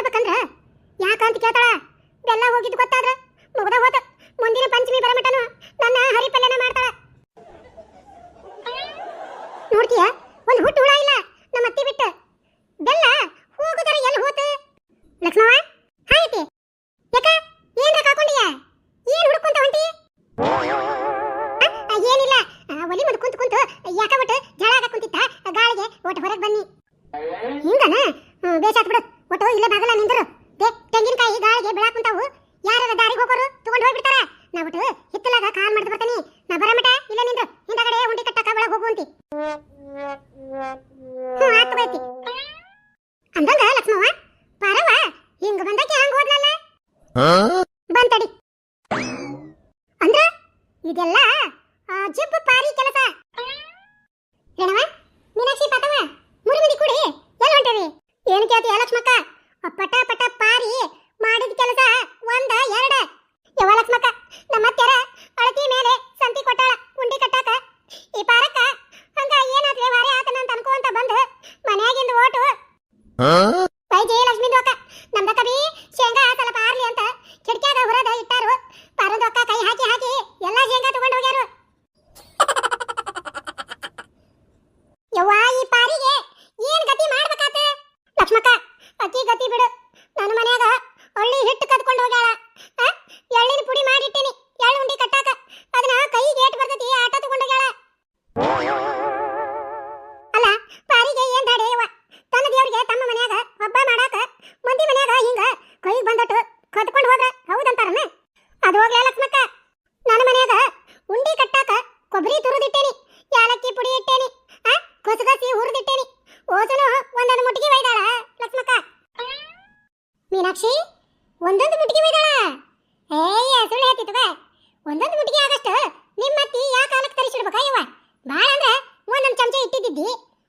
ಮಾಡ್ಬೇಕಂದ್ರ ಯಾಕಂತ ಕೇಳ್ತಾಳ. ಬೆಲ್ಲ ಹೋಗಿದ್ದು ಗೊತ್ತಾದ್ರ ಮುಗ್ದ ಹೋತ. ಮುಂದಿನ ಪಂಚಮಿ ಬರಮಟನು ನನ್ನ ಹರಿಪಲ್ಯನ ಮಾಡ್ತಾಳ. ನೋಡ್ತೀಯ, ಒಂದು ಹುಟ್ಟು ಹುಳ ಇಲ್ಲ ನಮ್ಮ ಅತ್ತಿ ಬಿಟ್ಟು. ಬೆಲ್ಲ ಹೋಗುದರ ಎಲ್ಲಿ ಹೋತ? ಲಕ್ಷ್ಮವ್ವ ಹಾಯ್ತಿ ಯಾಕ ಏನ್ರ ಕಾಕೊಂಡಿಯ? ಏನ್ ಹುಡುಕೊಂತ ಹೊಂಟಿ? ಏನಿಲ್ಲ, ಒಲಿ ಮುಂದೆ ಕುಂತು ಯಾಕ ಒಟ್ಟು ಜಳ ಹಾಕ ಕುಂತಿತ್ತ ಗಾಳಿಗೆ ಒಟ್ಟು ಹೊರಗೆ ಬನ್ನಿ. ಹಿಂಗನ ಬೇಸಾತ್ ಬಿಡು. ಒಟ್ಟು ಇಲ್ಲೇ ಬಾಗಲ ನಿಂದ್ರು. ತೆಂಗಿನಕಾಯಿ ಗಾಳಿಗೆ ಬೆಳಾಕ್ ಕುಂತಾವು. ಯಾರ ದಾರಿಗೆ ಹೋಗೋರು ತಗೊಂಡು ಹೋಗ್ಬಿಡ್ತಾರ. ನಾ ಒಟ್ಟು ಹಿತ್ತಲಾಗ ಕಾಲ್ ಮಾಡ್ದು ಬರ್ತಾನಿ. ನಾ ಬರಮಟ ಇಲ್ಲ ನಿಂದ್ರು ಹಿಂದಗಡೆ ಉಂಡಿ ಕಟ್ಟಕ ಒಳಗೆ ಹೋಗುವಂತಿ. ಆತು ಬೈತಿ ಅಂದಂಗ ಲಕ್ಷ್ಮವ್ವ ಪರವ ಹಿಂಗ ಬಂದಕ್ಕೆ ಹಂಗ ಹೋದ್ಲಲ್ಲ ಬಂತಡಿ ಅಂದ್ರ ಇದೆಲ್ಲ ಜಿಬ್ಬ ಪಾರಿ ಕೆಲಸ. ರೇಣವ, ಮೀನಾಕ್ಷಿ, ಪಾತವ, ಮೂರು ಮಂದಿ ಕೂಡಿ ಎಲ್ಲ ಹೊಂಟೇವಿ. ಏನು ಕೇಳ್ತೀಯ ಲಕ್ಷ್ಮಕ್ಕ? ಪಟ ಪಟ ಪಾರಿ ಮಾಡಿದ ಕೆಲಸ ಒಂದ ಎರಡ. ಯವ ಲಕ್ಷ್ಮಕ್ಕ, ನಮ್ಮ ಅತ್ತೆರ ಅಳತಿ ಮೇಲೆ ಸಂತಿ ಕೊಟ್ಟಾಳ ಉಂಡಿ ಕಟ್ಟಾಕ. ಈ ಪಾರಕ್ಕ ಹಂಗ ಏನಾದ್ರೆ ವಾರೆ ಆತನ ಅಂತ ಅನ್ಕೋಂತ ಬಂದು ಮನ್ಯಾಗಿಂದ ಓಟು ವೈಜಿ ಲಕ್ಷ್ಮೀ ಅಕ್ಕ ನಮ್ದಕ್ಕ ಬಿ ಶೇಂಗಾ ಸ್ವಲ್ಪ ಆರ್ಲಿ ಅಂತ ಕಿಟಕ್ಯಾಗ ಹೊರದ ಇಟ್ಟಾರು. ಪಾರದ ಅಕ್ಕ ಕೈ ಹಾಕಿ ಹಾಕಿ ಎಲ್ಲ ಶೇಂಗಾ ತಗೊಂಡು ಹೋಗ್ಯಾರು. ಯವ್ವ, ಈ ಪಾರಿಗೆ ಏನ್ ಗತಿ ಮಾಡ್ಬೇಕಾತ? ಲಕ್ಷ್ಮಕ್ಕ, ಅಕ್ಕಿ ಗತಿ ಬಿಡು. ನನ್ನ ಮನ್ಯಾಗ ಒಳ್ಳಿ ಹಿಟ್ಟು ಕದ್ಕೊಂಡು ಹೋಗ್ಯಾಳ. ಎಳ್ಳಿನ ಪುಡಿ ಮಾಡಿಟ್ಟಿನಿ ಎಳ್ಳು ಉಂಡಿ ಕಟ್ಟಾಕ. ಅದನ್ನ ಕೈಗೆ ಏಟ್ ಬರ್ತೈತಿ ಆಟ ತಗೊಂಡು ಹೋಗ್ಯಾಳ. ಅಲ್ಲ, ಪಾರಿಗೆ ಏನ್ ದಾಡಿ ಯವ್ವ? ತನ್ನ ದೇವ್ರಿಗೆ ತಮ್ಮ ಮನ್ಯಾಗ ಹಬ್ಬ ಮಾಡಾಕ ಮಂದಿ ಮನ್ಯಾಗ ಹಿಂಗ ಕೈಗೆ ಬಂದಟ್ಟು ಕದ್ಕೊಂಡು ಹೋದ್ರ ಹೌದಂತಾರನ? ಅದು ಹೋಗ್ಲಾ ಲಕ್ಷ್ಮಕ್ಕ, ನನ್ನ ಮನ್ಯಾಗ ಉಂಡಿ ಕಟ್ಟಾಕ ಕೊಬ್ಬರಿ ತುರಿದಿಟ್ಟೇನಿ, ಯಾಲಕ್ಕಿ ಪುಡಿ ಇಟ್ಟೇನಿ, ಕೊಸಗಸಿ ಹುರಿದಿಟ್ಟೇನಿ. ಓಸನು ಒಂದೊಂದು ಮುಟ್ಟಿಗೆ ಒಯ್ದಾಳ ಲಕ್ಷ್ಮಕ್ಕ. ಮೀನಾಕ್ಷಿ ಒಂದೊಂದು ಮುಟ್ಟಿಗೆ ಒಯ್ದಾಳ? ಏಯ್ಯ ಸುಳ್ಳು ಹೇಳ್ತಿತ್ತು ಬಾ. ಒಂದೊಂದು ಮುಟ್ಟಿಗೆ ಆಗಷ್ಟು ನಿಮ್ಮತ್ತಿ ಯಾ ಕಾಲಕ್ಕೆ ತರಿಸಿಡ್ಬೇಕ ಯವ್ವ? ಭಾಳ ಅಂದ್ರೆ ಒಂದೊಂದು ಚಮಚ ಇಟ್ಟಿದ್ದಿ.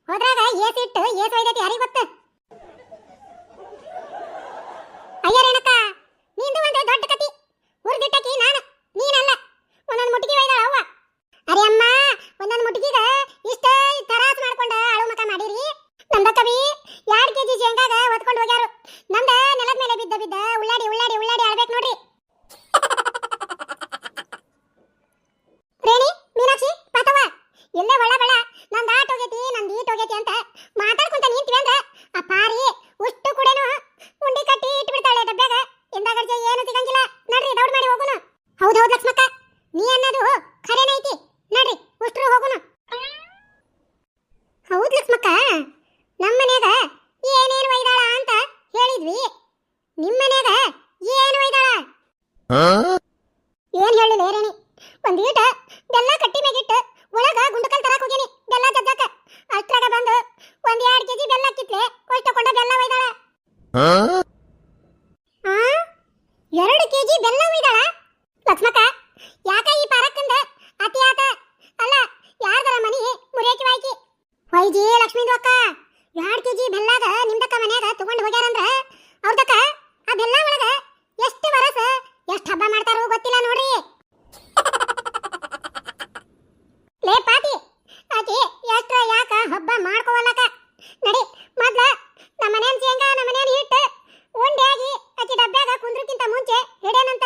ಹೋದ್ರಾಗ ಏಸು ಇಟ್ಟು ಏಸು ಒಯ್ದೈತಿ ಯಾರಿಗೆ ಗೊತ್ತ? ಅಯ್ಯ ರೇಣಕ್ಕ, ನಿಂದು ಒಂದು ದೊಡ್ಡ ಕತಿ. ಹುರಿದಿಟ್ಟಕಿ ನಾನು, ನೀನಲ್ಲ. ಒಂದೊಂದು ಮುಟ್ಟಿಗೆ ಒಯ್ದಾಳ ಅವ್ವ. ಅರೆ ಅಮ್ಮ, ಒಂದೊಂದು ಮುಟ್ಟಿಗೆಗ ಇಷ್ಟ ತರಾಸು ಮಾಡ್ಕೊಂಡು ಅಳು ಮಕ ಮಾಡಿರಿ. ನಮ್ದಕ್ಕ ಬಿ 2 kg ಶೇಂಗಾಗ ಹೊತ್ಕೊಂಡು ಹೋಗ್ಯಾರು. ನಮ್ದ ನೆಲದ ಮೇಲೆ ಬಿದ್ದ ಬಿದ್ದ ಉಳ್ಳಾಡಿ ಉಳ್ಳಾಡಿ ಉಳ್ಳಾಡಿ ಅಳ್ಬೇಕು ನೋಡ್ರಿ. ರೇಣಿ, ಮೀನಾಕ್ಷಿ, ಪಾತವ, ಎಲ್ಲೇ ಒಳ್ಳ ಬೆಳ ನಂದು ಆಟ ಹೋಗೈತಿ ನಂದು ಈಟ್ ಹೋಗೈತಿ ಅಂತ ಮಾತಾಡ್ಕೊಂತ ನಿಂತೀವಿ ಅಂದ್ರ ಆ ಪಾರಿ ಉಷ್ಟು ಕೂಡೇನು ಉಂಡಿ ಕಟ್ಟಿ ಇಟ್ಬಿಡ್ತಾಳೆ ಡಬ್ಬ್ಯಾಗ. ಎಂದಾಗರ್ಜೆ ಏನು ಸಿಗಂಗಿಲ್ಲ. ನಡ್ರಿ ದೌಡ್ ಮಾಡಿ ಹೋಗುನು. ಹೌದೌದು ಲಕ್ಷ್ಮಕ್ಕ, ನೀ ಅನ್ನೋದು ಖರೇನೈತಿ. ನಡ್ರಿ ಉಷ್ಟ್ರು ಹೋಗುನು. ಹೌದು ಲಕ್ಷ್ಮಕ್ಕ, ನಮ್ಮ ಮನ್ಯಾಗ ಏನೇನು ಒಯ್ದಾಳ ಅಂತ ಹೇಳಿದ್ವಿ. ನಿಮ್ಮ ಮನ್ಯಾಗ ಏನು ಒಯ್ದಾಳ? ಏನ್ ಹೇಳಿಲ್ಲ ರೇಣಿ. ಒಂದೀಟ ಬೆಲ್ಲ ಕಟ್ಟಿ ಮ್ಯಾಗಿಟ್ಟು ಒಳಗ ಗುಂಡಕಲ್ ತರಕ್ ಹೋಗೇನಿ ಬೆಲ್ಲ ಜಜ್ಜಾಕ. ಅಷ್ಟ್ರಾಗ ಬಂದು 1-2 kg ಬೆಲ್ಲ ಕಿತ್ಲೆ ಕೊಳ್ತಕೊಂಡ ಬೆಲ್ಲ ಒಯ್ದಾಳ. 2 kg ಬೆಲ್ಲ ಒಯ್ದಾಳ ಲಕ್ಷ್ಮಕ್ಕ. ಯಾಕ ಈ ಪಾರಕ್ಕಂದ ಅತಿ ಆತ? ಅಲ್ಲ, ಯಾರ್ದರ ಮನಿ ಮುರಿಯಕಿ ವಾಯ್ಕಿ? ವೈಜಿ ಲಕ್ಷ್ಮೀ ಅಕ್ಕ, 2 kg ಬೆಲ್ಲಾಗ ನಿಮ್ದಕ್ಕ ಮನ್ಯಾಗ ತಗೊಂಡು ಹೋಗ್ಯಾರಂದ್ರ ಅವ್ರದಕ್ಕ ಆ ಬೆಲ್ಲ ಒಳಗ ಎಷ್ಟು ವರಸ ಎಷ್ಟು ಹಬ್ಬ ಮಾಡ್ತಾರೋ ಗೊತ್ತಿಲ್ಲ ನೋಡ್ರಿ. ಲೇ ಪಾತಿ, ಆಕಿ ಎಷ್ಟ್ರ ಯಾಕ ಹಬ್ಬ ಮಾಡ್ಕೋವಲ್ಲಕ? ನಡಿ ಮೊದ್ಲ ನಮ್ಮನೇನ್ ಶೇಂಗಾ ನಮ್ಮನೇನ್ ಹಿಟ್ಟು ಉಂಡೆ ಆಗಿ ಆಕಿ ಡಬ್ಬ್ಯಾಗ ಕುಂದ್ರಕ್ಕಿಂತ ಮುಂಚೆ ಹಿಡೇನಂತ.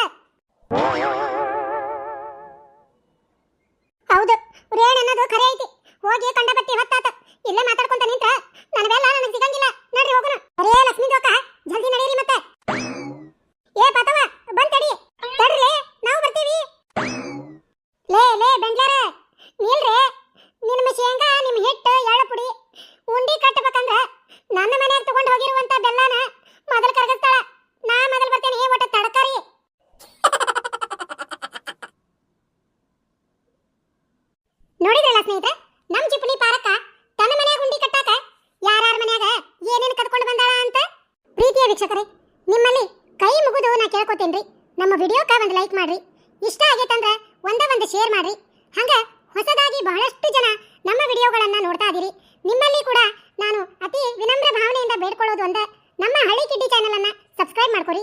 ಹೌದು, ರೇಣ್ ಅನ್ನೋದು ಖರೆ ಐತಿ. ಹೋಗಿ ಕಂಡಬಟ್ಟಿ ಹೊತ್ತಾತ. ಇಲ್ಲೇ ಮಾತಾಡ್ಕೊಂತ ನಿಂತ್ರ ನನ್ನ ಬೆಲ್ಲ ನನಗೆ ಸಿಗಂಗಿಲ್ಲ. ನಡ್ರಿ ಹೋಗೋಣ. ಅರೇ ಲಕ್ಷ್ಮೀ ಅಕ್ಕ, ಜಲ್ದಿ ನಡೀರಿ ಮತ್ತೆ. ಏ ಪಾತವ, ಬಂದ್ ತಡಿ. ತಡ್ರಿ, ನಾವು ಬರ್ತೀವಿ. ಲೇ ಲೇ ಬೆಂಗ್ಲಾರ, ನಿಲ್ರೆ. ನಿಮ್ಮ ಶೇಂಗಾ ನಿಮ್ಮ ಹಿಟ್ಟು ಎಳ್ಳು ಪುಡಿ ಉಂಡಿ ಕಟ್ಟಬೇಕಂದ್ರ ನನ್ನ ಮನೆಯಾಗ ತಗೊಂಡು ಹೋಗಿರುವಂತ ಬೆಲ್ಲನ ಮೊದಲು ಕರಗಿಸ್ತಾಳ. ನಾ ಮೊದಲು ಬರ್ತೇನೆ. ಒಟ್ಟ ತಡಕಾರಿ. ನೋಡಿದ್ರಲ್ಲ ಸ್ನೇಹಿತರೆ, ನಮ್ಮ ಚಿಪ್ಪಣಿ ಪಾರಕ್ಕ ತನ್ನ ಮನೆಯಾಗ ಉಂಡಿ ಕಟ್ಟಾಕ ಯಾರ್ಯಾರ ಮನೆಯಾಗ ಏನೇನು ಕದ್ಕೊಂಡು ಬಂದಾಳ ಅಂತ. ಪ್ರೀತಿಯ ವೀಕ್ಷಕರೇ, ನಿಮ್ಮಲ್ಲಿ ಕೈ ಮುಗಿದು ನಾ ಕೇಳ್ಕೊತೇನ್ರಿ, ನಮ್ಮ ವಿಡಿಯೋಕ್ಕೆ ಒಂದು ಲೈಕ್ ಮಾಡ್ರಿ. ಇಷ್ಟ ಆಗೈತಂದ್ರೆ ಒಂದು ಶೇರ್ ಮಾಡ್ರಿ. ಹಂಗ ಹೊಸದಾಗಿ ಬಹಳಷ್ಟು ಜನ ನಮ್ಮ ವಿಡಿಯೋಗಳನ್ನ ನೋಡ್ತಾ ಇದೀರಿ. ನಿಮ್ಮಲ್ಲಿ ಕೂಡ ನಾನು ಅತಿ ವಿನಮ್ರ ಭಾವನೆಯಿಂದ ಬೇಡ್ಕೊಳ್ಳೋದು ಒಂದೇ, ನಮ್ಮ ಹಳ್ಳಿ ಕಿಡ್ಡಿ ಚಾನೆಲ್ ಅನ್ನ ಸಬ್ಸ್ಕ್ರೈಬ್ ಮಾಡ್ಕೊರಿ.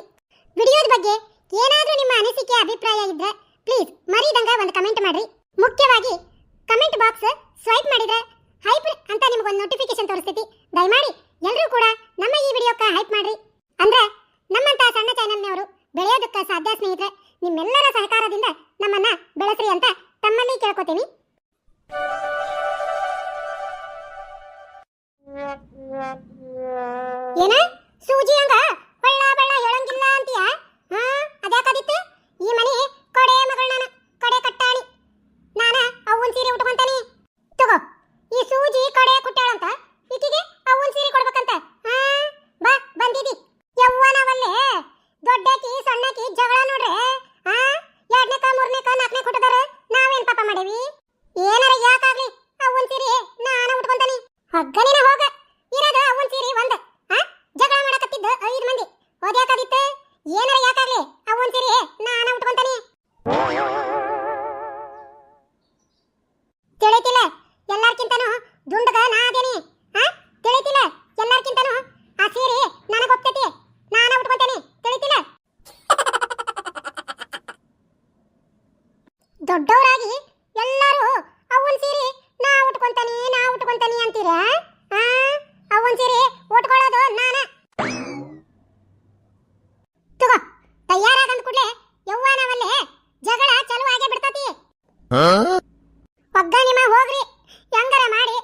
ವಿಡಿಯೋದ ಬಗ್ಗೆ ಏನಾದರೂ ನಿಮ್ಮ ಅನಿಸಿಕೆ ಅಭಿಪ್ರಾಯ ಇದ್ರೆ ಪ್ಲೀಸ್ ಮರಿದಂಗ ಒಂದು ಕಮೆಂಟ್ ಮಾಡ್ರಿ. ಮುಖ್ಯವಾಗಿ ಕಮೆಂಟ್ ಬಾಕ್ಸ್ ಸ್ವೈಪ್ ಮಾಡಿದ್ರೆ ಹೈಪ್ ಅಂತ ನಿಮಗೊಂದು ನೋಟಿಫಿಕೇಶನ್ ತೋರಿಸ್ತೈತಿ. ದಯಮಾಡಿ ಎಲ್ಲರೂ ಕೂಡ ನಮ್ಮ ಈ ವಿಡಿಯೋಕ್ಕೆ ಹೈಪ್ ಮಾಡ್ರಿ. ಅಂದ್ರೆ ಬೆಳೆಯೋದಕ್ಕೆ ಸಾಧ್ಯ ಸ್ನೇಹಿತರೆ. ನಿಮ್ಮೆಲ್ಲರ ಸಹಕಾರದಿಂದ ನಮ್ಮನ್ನ ಬೆಳೆಸ್ರಿ ಅಂತ ತಮ್ಮಲ್ಲಿ ಕೇಳ್ಕೊತೀನಿ. ಏನ ಸೂಜಿ ಹಂಗ ಹೊಳ್ಳ ಬಳ್ಳ ಹೇಳಂಗಿಲ್ಲ ಅಂತೀಯ? ಅದ್ಯಾಕಾದಿತ್ತು? ಈ ಮನೆ ಕಡೆ ಮಗಳ ನಾನು, ಕಡೆ ಕಟ್ಟಾಣಿ ನಾನ ಅವನ್ ಸೀರೆ ಉಟ್ಕೊಂತಾನಿ. ತಗೋ ಈ ಸೂಜಿ ಕಡೆ ಕುಟ್ಟಾಳಂತ ಈಕಿಗೆ ಅವನ್ ಸೀರೆ ಕೊಡ್ಬೇಕಂತ. ಬಾ ಬಂದಿದಿ ಯವ್ವನವಲ್ಲೇ ದೊಡ್ಡಕಿ ಸಣ್ಣಕಿ ಜಗಳ ನೋಡ್ರೆ. ಎರಡನೇಕ ಮೂರನೇಕ ನಾಲ್ಕನೇ ಕೊಟ್ಟದಾರ ನಾವೇನ್ ಪಾಪ ಮಾಡೇವಿ? ಏನಾರ ಯಾಕಾಗ್ಲಿ ಅವನ್ ಸೀರೆ ನಾನ ಉಟ್ಕೊಂತಾನಿ. ಹಗ್ಗನಿನ ಹೋಗ ಇರೋದು ಅವನ್ ಸೀರೆ ಒಂದ್. ಜಗಳ ಮಾಡಕತ್ತಿದ್ದ 5 ಮಂದಿ ಓದ್ಯಾಕಾದಿತ್ತು? ಏನಾರ ಯಾಕಾಗ್ಲಿ ಅವನ್ ಸೀರೆ ನಾನ ಉಟ್ಕೊಂತಾನಿ. ತಿಳಿತಿಲ್ಲ ಎಲ್ಲಾರ್ಕಿಂತನೂ ದುಂಡಗ ನಾ ಅದೇನಿ. ತಿಳಿತಿಲ್ಲ ಎಲ್ಲಾರ್ಕಿಂತನೂ ಆ ಸೀರೆ ನನಗೊಪ್ತೈತಿ, ನಾನ ಉಟ್ಕೊಂತೇನಿ. ತಿಳಿತಿಲ್ಲ? ದೊಡ್ಡವರಾಗಿ ಎಲ್ಲರೂ ಅವನ್ ಸೀರೆ ನಾ ಉಟ್ಕೊಂತಾನಿ ಅಂತೀರ? ಅವನ್ ಸೀರೆ ಉಟ್ಕೊಳ್ಳೋದು ನಾನ. ತಗೋ ತಯಾರಾಗಂದ ಕೂಡ್ಲೆ ಯವ್ವನವಲ್ಲೇ ಜಗಳ ಚಲೋ ಆಗೇ ಬಿಡ್ತತಿ. ಒಗ್ಗ ನಿಮ್ಮ ಹೋಗ್ರಿ ಹೆಂಗಾರ ಮಾಡಿ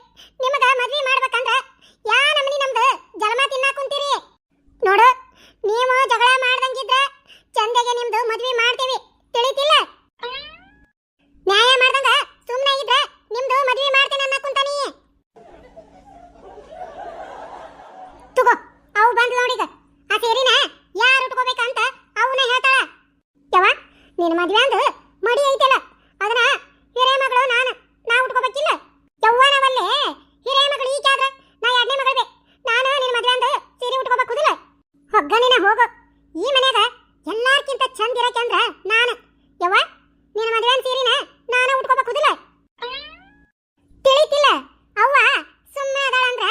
ನಿಮಗ ಮದ್ವಿ ಮಾಡ್ಬೇಕಂದ್ರ ಯಾ ನಮನಿ ನಮ್ದು ಜಲಮ ತಿನ್ನಾಕ ಕುಂತೀರಿ ನೋಡು. ನೀವು ಜಗಳ ಮಾಡ್ದಂಗಿದ್ರ ಚಂದಗೆ ನಿಮ್ದು ಮದ್ವಿ ಮಾಡ್ತೀವಿ. ತಿಳಿತಿಲ್ಲ? ನ್ಯಾಯ ಮಾಡ್ದಂಗ ಸುಮ್ಮನೆ ಇದ್ರ ನಿಮ್ದು ಮದ್ವಿ ಮಾಡ್ತೇನೆ ಅನ್ನ ಕುಂತಾನಿ. ತಗೋ ಅವು ಬಂದ್ ನೋಡಿಗ ಆ ಸೀರಿನ ಯಾರು ಉಟ್ಕೋಬೇಕಂತ ಅವನ ಹೇಳ್ತಾಳ. ಯವ್ವ ನಿನ್ನ ಮದ್ವೆ ಅಂದ ಮಡಿ ಐತಲ್ಲ ಅದನ್ನ ಹಿರೇ ಮಗಳು ನಾ ಉಟ್ಕೋಬೇಕಿಲ್ಲ? ಯವ್ವನವಲ್ಲೇ ಹಿರೇ ಮಗಳು ಈಗಾದ್ರ ನಾ ಎರಡನೇ ಮಗಳೇ. ನಾನು ನಿನ್ನ ಮದ್ವೆ ಅಂದ ಸೀರೆ ಉಟ್ಕೋಬೇಕುದಿಲ್ಲ? ಹೊಗ್ಗನಿನ ಹೋಗು. ಈ ಮನ್ಯಾಗ ಎಲ್ಲಾರ್ಕಿಂತ ಚಂದ ಇರಕಂದ್ರ ನಾನು. ಯವ್ವ ನಿನ್ನ ಮದ್ವೆ ಅಂದ ಸೀರಿನ ನಾನು ಉಟ್ಕೋಬೇಕುದಿಲ್ಲ? ತಿಳಿತಿಲ್ಲ? ಅವ್ವ ಸುಮ್ಮನೆ ಅದಾಳಂದ್ರ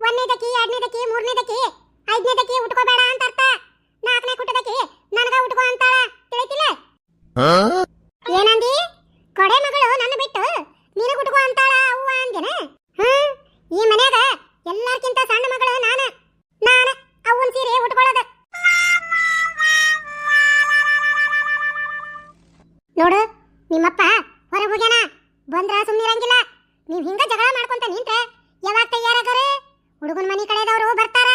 1ನೇದಕಿ 2ನೇದಕಿ 3ನೇದಕಿ 5ನೇದಕಿ ಉಟ್ಕೋಬೇಡ ಅಂತ ಅರ್ಥ. 4ನೇ ಕುಟ್ಟದಕಿ ನನಗ ಉಟ್ಕೋ ಅಂತಾಳ. ತಿಳಿತಿಲ್ಲ? ಏನಂದಿ? ಕಡೆ ಮಗಳು ನನ್ನ ಬಿಟ್ಟು ನಿನಗ ಉಟ್ಕೋ ಅಂತಾಳ ಅವ್ವ ಅಂದೇನ? ಈ ಮನ್ಯಾಗ ಎಲ್ಲಾರ್ಕಿಂತ ಸಣ್ಣ ಮಗಳು ನಾನು ಅವನ್ ಸೀರೆ ಉಟ್ಕೊಳ್ಳೋದು. ನೋಡು ನಿಮ್ಮಪ್ಪ ಹೊರಗೆ ಹೋಗ್ಯಾನ, ಬಂದ್ರ ಸುಮ್ಮನಿರಂಗಿಲ್ಲ. ನೀವ್ ಹಿಂಗ ಜಗಳ ಮಾಡ್ಕೊಂತ ನಿಂತ್ರೆ ಯಾವಾಗ ತಯಾರಾಗರ? ಹುಡುಗನ ಮನಿ ಕಡೆದವರು ಬರ್ತಾರ.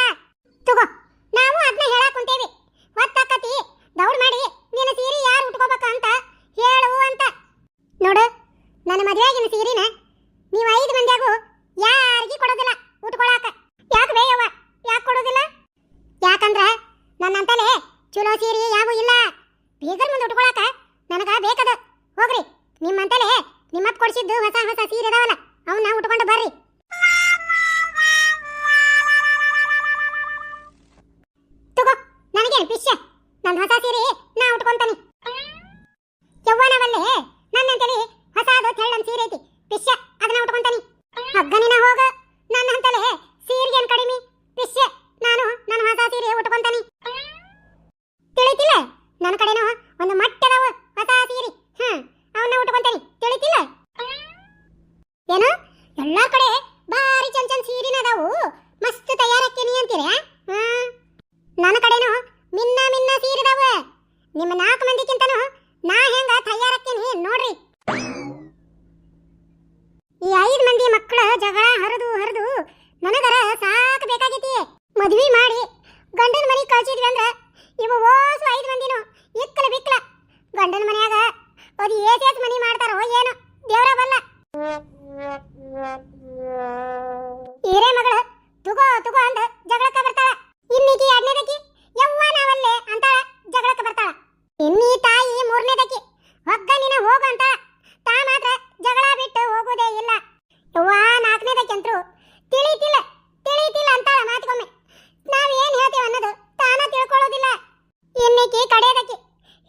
ತಗೋ ನಾವು ಅದನ್ನ ಹೇಳಾಕ್ ಕುಂತೇವಿ. ಒತ್ತಾಕತಿ ದೌಡ್ ಮಾಡಿ ನಿನ್ನ ಸೀರೆ ಯಾರು ಉಟ್ಕೋಬೇಕ ಅಂತ ಹೇಳು ಅಂತ. ನೋಡು ನನ್ನ ಮದುವೆಯಾಗಿನ ಸೀರಿನ ನೀವು 5 ಮಂದಿಯಾಗೂ ಯಾರಿಗೂ ಕೊಡೋದಿಲ್ಲ ಉಟ್ಕೊಳಾಕ. ಯಾಕೆ ಬೇಯವ್ವ ಯಾಕೆ ಕೊಡೋದಿಲ್ಲ? ಯಾಕಂದ್ರ ನನ್ನಂತಲೇ ಚಲೋ ಸೀರೆ ಯಾವೂ ಇಲ್ಲ. ಬೀಗರ್ ಮುಂದೆ ಉಟ್ಕೊಳಾಕ ನನಗ ಬೇಕದ. ಹೋಗ್ರಿ ನಿಮ್ಮಂತಲೇ ನಿಮ್ಮಪ್ಪ ಕೊಡಿಸಿದ್ದು ಹೊಸ ಹೊಸ ಸೀರೆ ಅದಾವಲ್ಲ ಅವನ್ನ ಉಟ್ಕೊಂಡು ಬರ್ರಿ. ತಗೋ ನನಗೇನು ಪಿಶ್ಯ, ನನ್ನ ಹೊಸ ಸೀರೆ ನಾ ಉಟ್ಕೊಂತಾನಿ. ಯವ್ವನವಲ್ಲೇ ನನ್ನಂತಲೇ ಹೊಸದು ತೆಳ್ಳನ್ ಸೀರೆ ಐತಿ ಪಿಶ್ಯ, ಅದನ್ನ ಉಟ್ಕೊಂತಾನಿ. ಹಗ್ಗನಿನ ಹೋಗ ನನ್ನ ಅಂತಲೇ ಸೀರೆಗೇನು ಕಡಿಮೆ ಪಿಶ್ಯ, ನಾನು ನನ್ನ ಹೊಸ ಸೀರೆ ಉಟ್ಕೊಂತಾನಿ. ತಿಳಿತಿಲ್ಲ? ನನ್ನ ಕಡೆನೂ ಒಂದು ಮಟ್ಟದವ ಹೊಸ ಸೀರೆ, ಅವನ್ನ ಉಟ್ಕೊಂತಾನಿ. ತಿಳಿತಿಲ್ಲ? ಏನು ಎಲ್ಲಾರ ಕಡೆ ಭಾರಿ ಚಂದ ಸೀರೆನ ಅದಾವು, ಮಸ್ತ್ ತಯಾರಕ್ಕೇನಿ ಅಂತೀರ? ನನ್ನ ಕಡೆನೂ ಮಿನ್ನ ಸೀರೆ ಅದಾವ. ನಿಮ್ಮ 4 ಮಂದಿಕ್ಕಿಂತನೂ ನಾ ಹೆಂಗ ತಯಾರಕ್ಕೇನಿ ನೋಡ್ರಿ. ಈ 5 ಮಂದಿ ಮಕ್ಕಳ ಜಗಳ ಹರಿದು ನನಗರ ಸಾಕು ಬೇಕಾಗೈತಿ. ಮದ್ವಿ ಮಾಡಿ ಗಂಡನ ಮನೆ ಕಳ್ಸಿದ್ವಿ ಅಂದ್ರ ಇವು ಓಸು 5 ಮಂದಿನೂ ಇಕ್ಕಲ ಬಿಕ್ಕಲ ಗಂಡನ ಮನ್ಯಾಗ ಅದು ಏಸ್ ಮನಿ ಮಾಡ್ತಾರೋ ಏನೋ ದೇವ್ರ ಬಲ್ಲ. ಹಿರೇ ಮಗಳು ತುಗೋ ಅಂದ ಜಗಳಕ್ಕ ಬರ್ತಾಳ. ಇನ್ನೀಕಿ 2ನೇದಕಿ ಯವ್ವನವಲ್ಲೇ ಅಂತಾಳ ಜಗಳಕ್ಕ ಬರ್ತಾಳ. ಇನ್ನೀ ತಾಯಿ 3ನೇದಕಿ ಒಗ್ಗನಿನ ಹೋಗು ಅಂತಾಳ. ತಾ ಮಾತ್ರ ಜಗಳ ಬಿಟ್ಟು ಹೋಗುದೇ ಇಲ್ಲ. ಯವ್ವ 4ನೇದಕಿ ಅಂತೂ ತಿಳಿತಿಲ್ಲ ಅಂತಾಳ ಮಾತಿಗೊಮ್ಮೆ. ನಾವೇನ್ ಹೇಳ್ತೇವೆ ಅನ್ನೋದು ತಾನ ತಿಳ್ಕೊಳ್ಳೋದಿಲ್ಲ. ಇನ್ನೀಕಿ ಕಡೆದಕಿ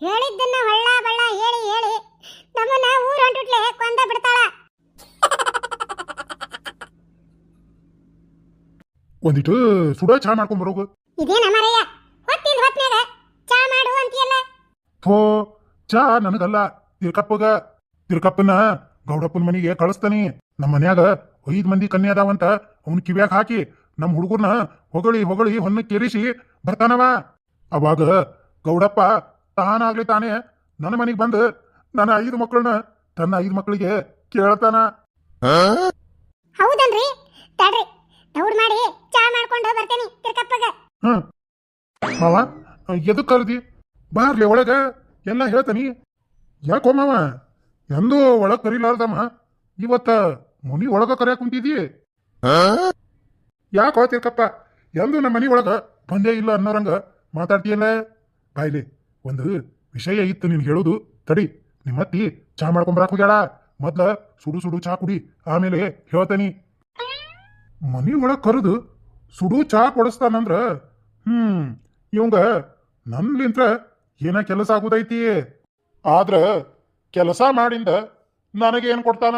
ಹೇಳಿದ್ದನ್ನ ಹೊಳ್ಳ ಬಳ್ಳ ಹೇಳಿ ನಮ್ಮನ್ನ ಊರ್ ಹೊಂಟುಟ್ಲೆ ಕೊಂದ ಬಿಡ್ತಾಳ. ಒಂದಿಟ್ಟು ಸುಡೋ ಚಾ ಮಾಡ್ಕೊಂಡ್ ಬರೋಗು. ಇದೇನ ಮರಯ್ಯ ಹೊತ್ನ್ಯಾಗ ಚಾ ಮಾಡು ಅಂತೀಯಲ್ಲ? ಥೋ ಚಾ ನನಗಲ್ಲ, ತಿರ್ಕಪ್ಪನ ಗೌಡಪ್ಪನ ಮನೆಗೆ ಕಳಿಸ್ತಾನಿ. ನಮ್ಮ ಮನ್ಯಾಗ 5 ಮಂದಿ ಕನ್ಯಾ ಅದಾವಂತ ಅವ್ನ ಕಿವ್ಯಾಗ ಹಾಕಿ ನಮ್ಮ ಹುಡುಗರ್ನ ಹೊಗಳಿ ಹೊನ್ನ ಕೇರಿಸಿ ಬರ್ತಾನವ. ಅವಾಗ ಗೌಡಪ್ಪ ತಾನಾಗ್ಲಿ ತಾನೇ ನನ್ನ ಮನೆಗೆ ಬಂದು ನನ್ನ 5 ಮಕ್ಕಳನ್ನ ತನ್ನ 5 ಮಕ್ಕಳಿಗೆ ಕೇಳ್ತಾನ. ಹೌದನ್ರಿ? ತಡ್ರಿ, ದೌಡ್ ಮಾಡಿ ಚಾ ಮಾಡ್ಕೊಂಡು ಬರ್ತೇನೆ ತಿರ್ಕಪ್ಪಗ. ಹ್ಮ್ ಮಾವ, ಎದಕ್ ಕರ್ದಿ? ಬಾರ್ಲಿ ಒಳಗ, ಎಲ್ಲ ಹೇಳ್ತಾನಿ. ಯಾಕೋ ಮಾವ, ಎಂದೂ ಒಳಗ್ ಕರಿಲಾರ್ದಮ್ಮ ಇವತ್ತ ಮುನಿ ಒಳಗ ಕರ್ಯಾಕ ಕುಂತಿದಿ? ಯಾಕೋ ತಿರ್ಕಪ್ಪ, ಎಂದೂ ನಮ್ಮ ಮನಿ ಒಳಗ ಬಂದೇ ಇಲ್ಲ ಅನ್ನೋರಂಗ ಮಾತಾಡ್ತೀಯಲ್ಲ? ಬಾಯ್ಲಿ, ಒಂದು ವಿಷಯ ಇತ್ತು ನೀನ್ ಹೇಳುದು. ತಡಿ, ನಿಮ್ಮತ್ತಿ ಚಾ ಮಾಡ್ಕೊಂಬರಾಕ್ ಹೋಗ್ಯಾಳ. ಮೊದ್ಲ ಸುಡು ಸುಡು ಚಾ ಕುಡಿ, ಆಮೇಲೆ ಹೇಳ್ತಾನಿ. ಮನಿ ಒಳಗ್ ಕರೆದು ಸುಡು ಚಾ ಕೊಡಿಸ್ತಾನಂದ್ರ ಇವಂಗ ನನ್ಲಿಂತ್ರ ಏನ ಕೆಲಸ ಆಗುದೈತಿ. ಆದ್ರ ಕೆಲಸ ಮಾಡಿಂದ ನನಗೇನ್ ಕೊಡ್ತಾನ?